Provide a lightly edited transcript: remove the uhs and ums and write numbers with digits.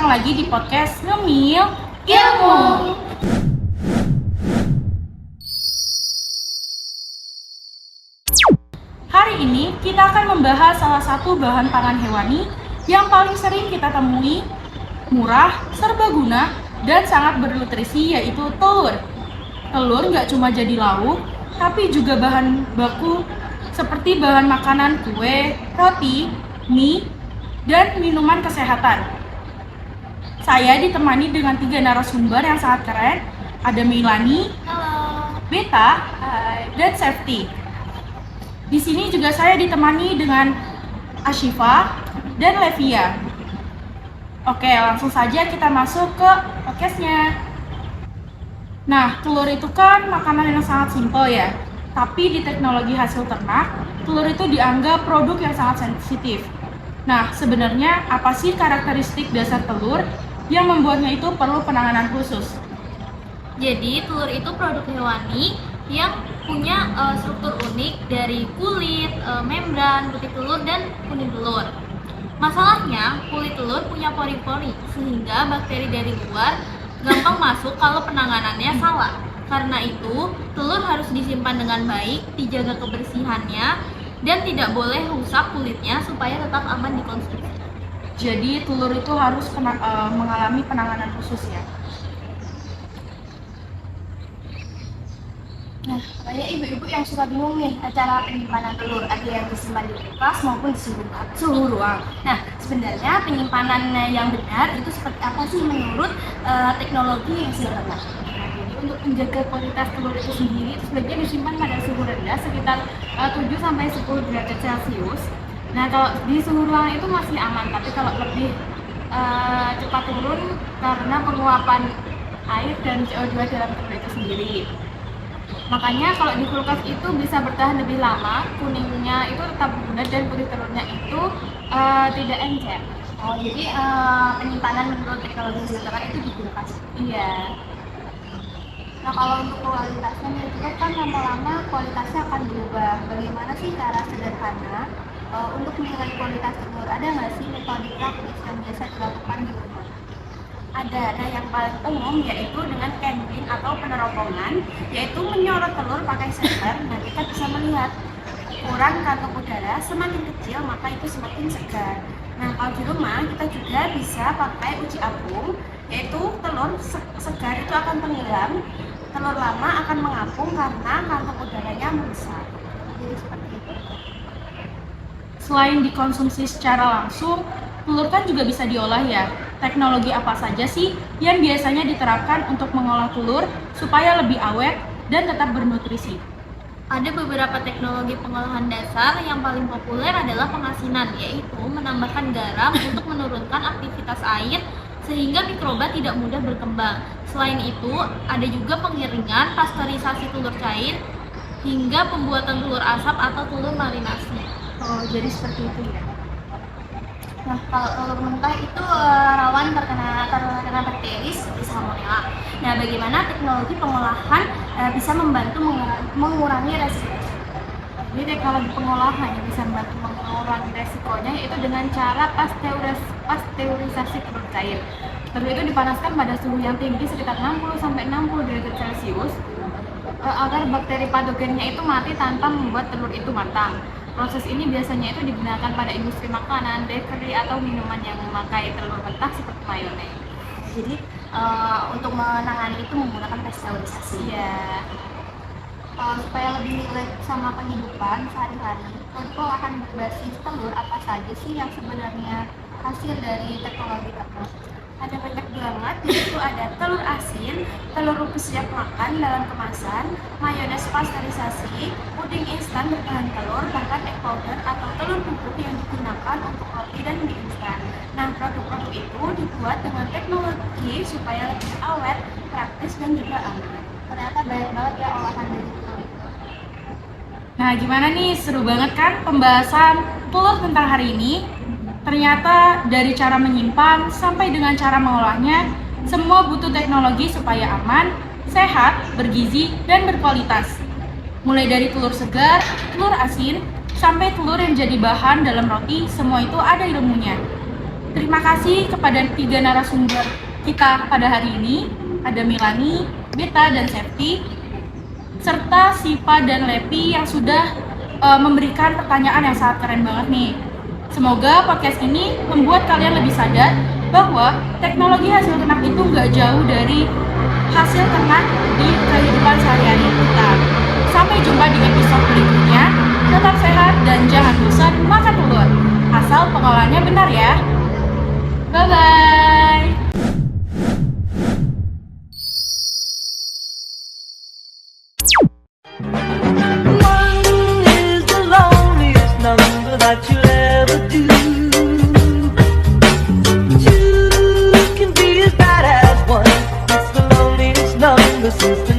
datang lagi di podcast Ngemil Ilmu. Hari ini kita akan membahas salah satu bahan pangan hewani yang paling sering kita temui, murah, serbaguna, dan sangat bernutrisi, yaitu telur. Telur nggak cuma jadi lauk, tapi juga bahan baku seperti bahan makanan kue, roti, mie, dan minuman kesehatan. Saya ditemani dengan 3 narasumber yang sangat keren. Ada Meilani, Halo. Beta, Hai. dan Safety. Di sini juga saya ditemani dengan Ashifa dan Levia. Oke, langsung saja kita masuk ke podcastnya. Nah, telur itu kan makanan yang sangat simpel ya. Tapi di teknologi hasil ternak, telur itu dianggap produk yang sangat sensitif. Nah, sebenarnya apa sih karakteristik dasar telur yang membuatnya itu perlu penanganan khusus? Jadi telur itu produk hewani yang punya struktur unik dari kulit, membran, putih telur, dan kuning telur. Masalahnya, kulit telur punya pori-pori sehingga bakteri dari luar gampang masuk kalau penanganannya salah. Karena itu, telur harus disimpan dengan baik, dijaga kebersihannya, dan tidak boleh rusak kulitnya supaya tetap aman dikonsumsi. Jadi telur itu harus mengalami penanganan khusus ya. Nah, banyak ibu-ibu yang suka bingung nih cara penyimpanan telur, ada yang disimpan di kulkas maupun di suhu ruang. Nah, sebenarnya penyimpanan yang benar itu seperti apa sih menurut teknologi yang sudah pernah? Nah, jadi untuk menjaga kualitas telur itu sendiri itu sebaiknya disimpan pada suhu rendah sekitar 7-10 derajat Celcius. Nah, kalau di suhu ruang itu masih aman, tapi kalau lebih cepat turun karena penguapan air dan CO2 dalam telur itu sendiri. Makanya kalau di kulkas itu bisa bertahan lebih lama, kuningnya itu tetap lunak dan putih telurnya itu tidak encer. Oh, jadi penyimpanan menurut teknologi sekarang itu di kulkas. Iya. Nah, kalau untuk kualitasnya itu kan lama-lama kualitasnya akan berubah. Bagaimana sih cara sederhana untuk menilai kualitas telur? Ada nggak sih metode praktis yang biasa dilakukan di rumah? Ada. Nah, yang paling umum yaitu dengan candling atau peneropongan, yaitu menyorot telur pakai senter. Nah, kita bisa melihat ukuran kantong udara semakin kecil maka itu semakin segar. Nah, kalau di rumah kita juga bisa pakai uji apung, yaitu telur segar itu akan tenggelam, telur lama akan mengapung karena kantong udaranya membesar. Jadi seperti itu. Selain dikonsumsi secara langsung, telur kan juga bisa diolah ya. Teknologi apa saja sih yang biasanya diterapkan untuk mengolah telur supaya lebih awet dan tetap bernutrisi? Ada beberapa teknologi pengolahan dasar. Yang paling populer adalah pengasinan, yaitu menambahkan garam untuk menurunkan aktivitas air sehingga mikroba tidak mudah berkembang. Selain itu, ada juga pengiringan, pasteurisasi telur cair, hingga pembuatan telur asap atau telur marinasi. Oh, jadi seperti itu ya. Nah, kalau telur mentah itu rawan terkena bakteri seperti salmonella. Nah, bagaimana teknologi pengolahan bisa membantu mengurangi resiko? Jadi teknologi pengolahan yang bisa membantu mengurangi resikonya yaitu dengan cara pasteurisasi telur cair. Telur itu dipanaskan pada suhu yang tinggi sekitar 60-60 derajat Celcius agar bakteri patogennya itu mati tanpa membuat telur itu matang. Proses ini biasanya itu digunakan pada industri makanan, bakery, atau minuman yang memakai telur mentah seperti mayones. Jadi untuk menangani itu menggunakan pasteurisasi. Iya. Supaya lebih relate sama kehidupan sehari-hari, untuk akan berbasis telur apa saja sih yang sebenarnya hasil dari teknologi tersebut? Ada banyak banget, yaitu ada telur asin, telur rebus siap makan dalam kemasan, mayones pasteurisasi, puding instan berbahan telur, bahkan egg powder atau telur bubuk yang digunakan untuk roti dan mie instan. Nah, produk-produk itu dibuat dengan teknologi supaya lebih awet, praktis, dan juga aman. Ternyata banyak banget ya olahan dari telur itu. Nah, gimana nih? Seru banget kan pembahasan telur tentang hari ini? Ternyata dari cara menyimpan sampai dengan cara mengolahnya, semua butuh teknologi supaya aman, sehat, bergizi, dan berkualitas. Mulai dari telur segar, telur asin, sampai telur yang jadi bahan dalam roti, semua itu ada ilmunya. Terima kasih kepada 3 narasumber kita pada hari ini, ada Milani, Beta, dan Septi, serta Sipa dan Lepi yang sudah memberikan pertanyaan yang sangat keren banget nih. Semoga podcast ini membuat kalian lebih sadar bahwa teknologi hasil ternak itu nggak jauh dari hasil ternak di kehidupan sehari-hari kita. Sampai jumpa di episode berikutnya. Tetap sehat dan jangan bosan makan telur. Asal pengolahannya benar ya. Bye-bye. One is the loneliest number that you'll ever do. Two can be as bad as one. It's the loneliest number since the